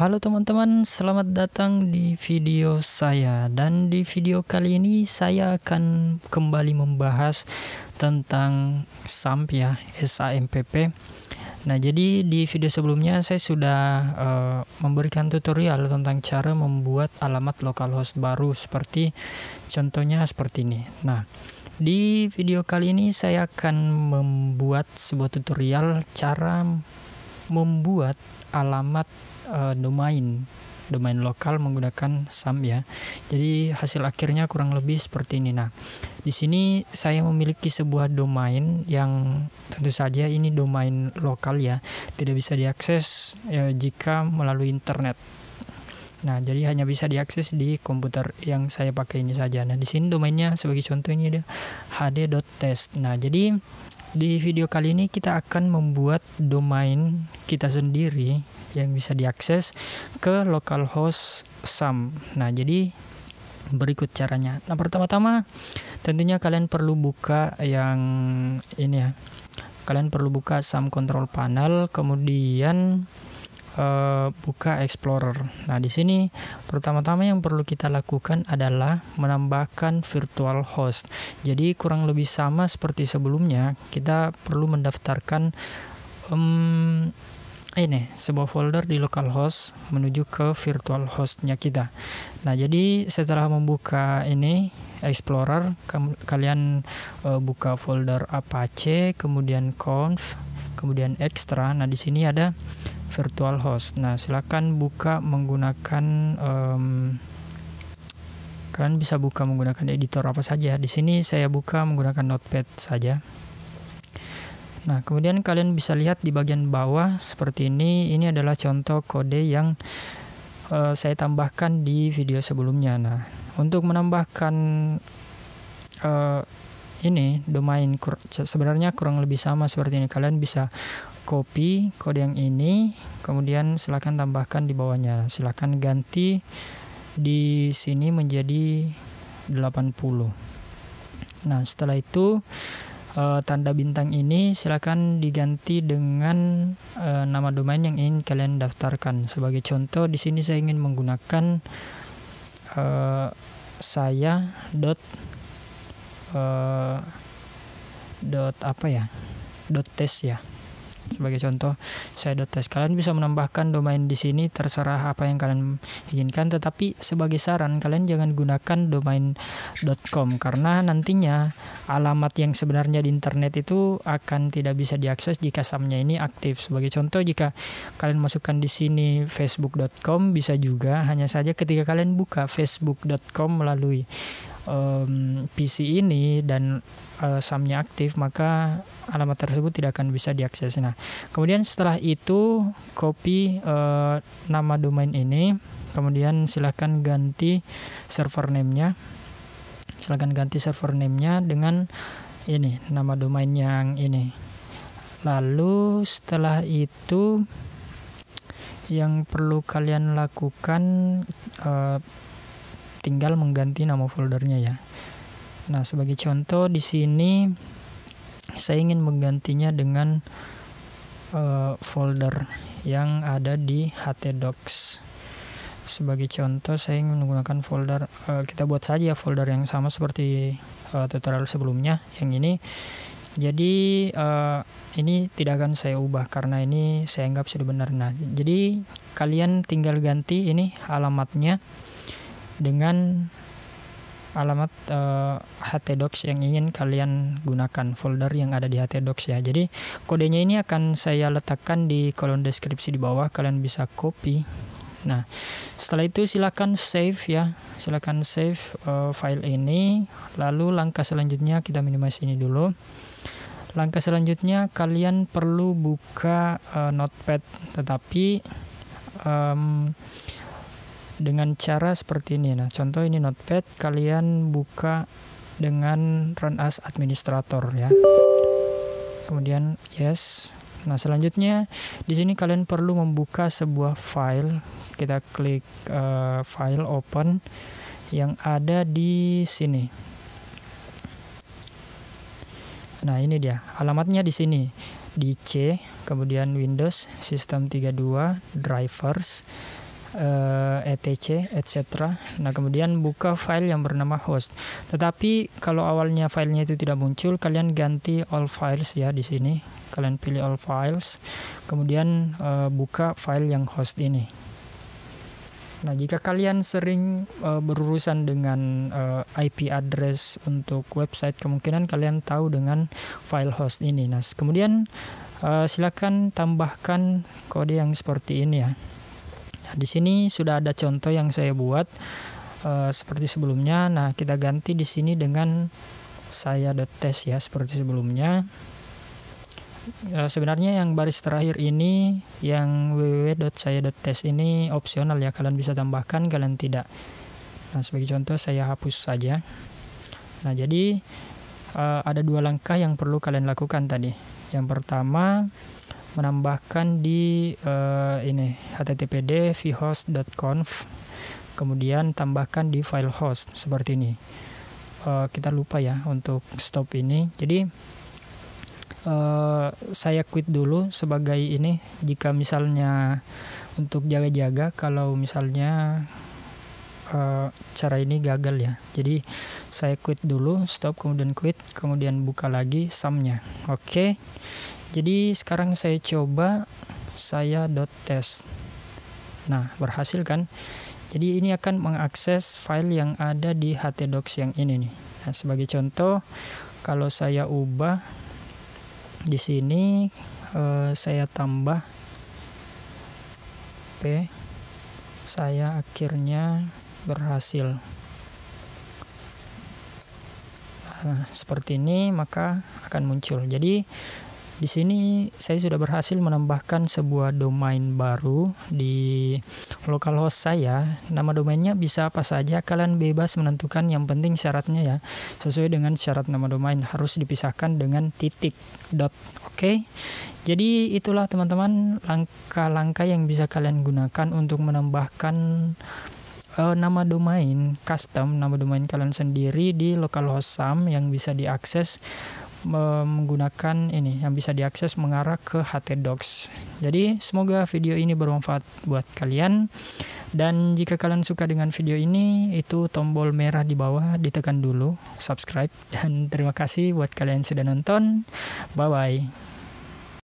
Halo teman-teman, selamat datang di video saya. Dan di video kali ini saya akan kembali membahas tentang SAMP ya, SAMPP. Nah, jadi di video sebelumnya saya sudah memberikan tutorial tentang cara membuat alamat localhost baru, seperti contohnya seperti ini. Nah, di video kali ini saya akan membuat sebuah tutorial cara membuat alamat domain lokal menggunakan SAMP ya. Jadi hasil akhirnya kurang lebih seperti ini. Nah, di sini saya memiliki sebuah domain yang tentu saja ini domain lokal ya, tidak bisa diakses jika melalui internet. Nah, jadi hanya bisa diakses di komputer yang saya pakai ini saja. Nah, di sini domainnya sebagai contoh ini ada hd.test. Nah, jadi di video kali ini kita akan membuat domain kita sendiri yang bisa diakses ke localhost SAMP. Nah, jadi berikut caranya. Nah, pertama-tama tentunya kalian perlu buka yang ini ya. Kalian perlu buka SAMP Control Panel, kemudian buka Explorer. Nah, di sini pertama-tama yang perlu kita lakukan adalah menambahkan virtual host. Jadi kurang lebih sama seperti sebelumnya, kita perlu mendaftarkan sebuah folder di localhost menuju ke virtual hostnya kita. Nah, jadi setelah membuka ini Explorer, kalian buka folder Apache, kemudian conf, kemudian extra. Nah, di sini ada virtual host. Nah, silakan buka menggunakan kalian bisa buka menggunakan editor apa saja. Di sini saya buka menggunakan Notepad saja. Nah, kemudian kalian bisa lihat di bagian bawah seperti ini. Ini adalah contoh kode yang saya tambahkan di video sebelumnya. Nah, untuk menambahkan ini domain sebenarnya kurang lebih sama seperti ini. Kalian bisa copy kode yang ini, kemudian silakan tambahkan di bawahnya. Silakan ganti di sini menjadi 80. Nah, setelah itu tanda bintang ini silakan diganti dengan nama domain yang ingin kalian daftarkan. Sebagai contoh, di sini saya ingin menggunakan .test ya. Sebagai contoh, saya .test. Kalian bisa menambahkan domain di sini, terserah apa yang kalian inginkan, tetapi sebagai saran kalian jangan gunakan domain .com karena nantinya alamat yang sebenarnya di internet itu akan tidak bisa diakses jika SAMP-nya ini aktif. Sebagai contoh, jika kalian masukkan di sini facebook.com bisa juga, hanya saja ketika kalian buka facebook.com melalui PC ini dan SAMP-nya aktif, maka alamat tersebut tidak akan bisa diakses. Nah, kemudian setelah itu copy nama domain ini, kemudian silakan ganti server name-nya. Silakan ganti server name-nya dengan ini, nama domain yang ini. Lalu setelah itu yang perlu kalian lakukan tinggal mengganti nama foldernya ya. Nah, sebagai contoh di sini saya ingin menggantinya dengan folder yang ada di htdocs. Sebagai contoh saya ingin menggunakan folder, kita buat saja folder yang sama seperti tutorial sebelumnya yang ini. Jadi ini tidak akan saya ubah karena ini saya anggap sudah benar. Nah, jadi kalian tinggal ganti ini alamatnya dengan alamat htdocs yang ingin kalian gunakan, folder yang ada di htdocs ya. Jadi kodenya ini akan saya letakkan di kolom deskripsi di bawah, kalian bisa copy. Nah, setelah itu silakan save ya, silakan save file ini. Lalu langkah selanjutnya kita minimize ini dulu. Langkah selanjutnya kalian perlu buka Notepad, tetapi dengan cara seperti ini. Nah, contoh ini Notepad, kalian buka dengan run as administrator ya. Kemudian yes. Nah, selanjutnya di sini kalian perlu membuka sebuah file. Kita klik file open yang ada di sini. Nah, ini dia. Alamatnya di sini. Di C, kemudian Windows, System 32, drivers, etc. Nah, kemudian buka file yang bernama host. Tetapi kalau awalnya filenya itu tidak muncul, kalian ganti all files ya di sini. Kalian pilih all files, kemudian buka file yang host ini. Nah, jika kalian sering berurusan dengan IP address untuk website, kemungkinan kalian tahu dengan file host ini. Nah, kemudian silakan tambahkan kode yang seperti ini ya. Nah, di sini sudah ada contoh yang saya buat seperti sebelumnya. Nah, kita ganti di sini dengan saya.test ya, seperti sebelumnya. Sebenarnya yang baris terakhir ini, yang www.saya.test ini opsional ya, kalian bisa tambahkan, kalian tidak. Nah, sebagai contoh saya hapus saja. Nah, jadi ada 2 langkah yang perlu kalian lakukan tadi. Yang pertama, menambahkan di ini httpd vhost.conf, kemudian tambahkan di file host seperti ini. Kita lupa ya untuk stop ini, jadi saya quit dulu sebagai ini. Jika misalnya untuk jaga-jaga kalau misalnya cara ini gagal ya, jadi saya quit dulu, stop, kemudian quit, kemudian buka lagi sumnya. Oke. Jadi sekarang saya coba saya.test. Nah, berhasil kan? Jadi ini akan mengakses file yang ada di htdocs yang ini nih. Nah, sebagai contoh, kalau saya ubah di sini, saya tambah p, saya akhirnya berhasil. Nah, seperti ini maka akan muncul. Jadi di sini saya sudah berhasil menambahkan sebuah domain baru di localhost saya. Nama domainnya bisa apa saja, kalian bebas menentukan, yang penting syaratnya ya sesuai dengan syarat nama domain, harus dipisahkan dengan titik dot. Oke. Jadi itulah teman-teman langkah-langkah yang bisa kalian gunakan untuk menambahkan nama domain custom, nama domain kalian sendiri di localhost SAM yang bisa diakses menggunakan ini, yang bisa diakses mengarah ke htdocs. Jadi semoga video ini bermanfaat buat kalian, dan jika kalian suka dengan video ini, itu tombol merah di bawah ditekan dulu, subscribe, dan terima kasih buat kalian yang sudah nonton. Bye bye.